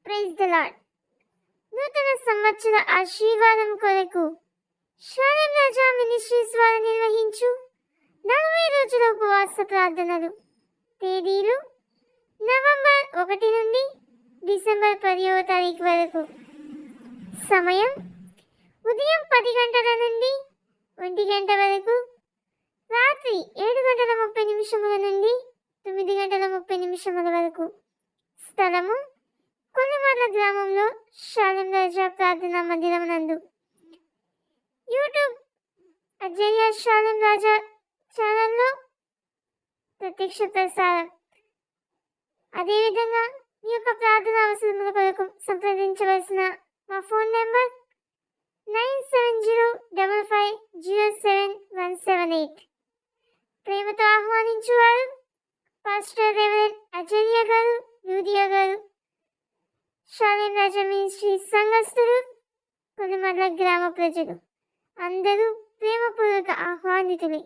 Praise the lord. నూతన సంవత్సర ఆశీర్వాదం కొరకు షాలేం రాజా మినిస్ట్రీస్ వారు నిర్వహించు 40 రోజుల ఉపవాస ప్రార్థనలు. తేదీలు నవంబర్ 1 నుండి డిసెంబర్ 10వ తారీఖు వరకు. సమయం ఉదయం 10 గంటల నుండి 1 గంట వరకు, రాత్రి 7 గంటల 30 నిమిషముల నుండి 9 గంటల 30 నిమిషముల వరకు. స్థలము కొలమర్ల గ్రామంలో షాలేం రాజా ప్రార్థనా మందిరం నందు. యూట్యూబ్ అజయ్య షాలేం రాజా ఛానల్లో ప్రత్యక్ష ప్రసారం. అదేవిధంగా మీ యొక్క ప్రార్థన అవసరముల కొరకు సంప్రదించవలసిన మా ఫోన్ నెంబర్ 9705507178. ప్రేమతో ఆహ్వానించువారు పాస్టర్ రెవరెండ్ అజయ్య గారు, లూదియా గారు, షాలేం రాజా మినిస్ట్రీ సంఘస్థులు, కొలమర్ల గ్రామ ప్రజలు అందరూ ప్రేమపూర్వక ఆహ్వానితులే.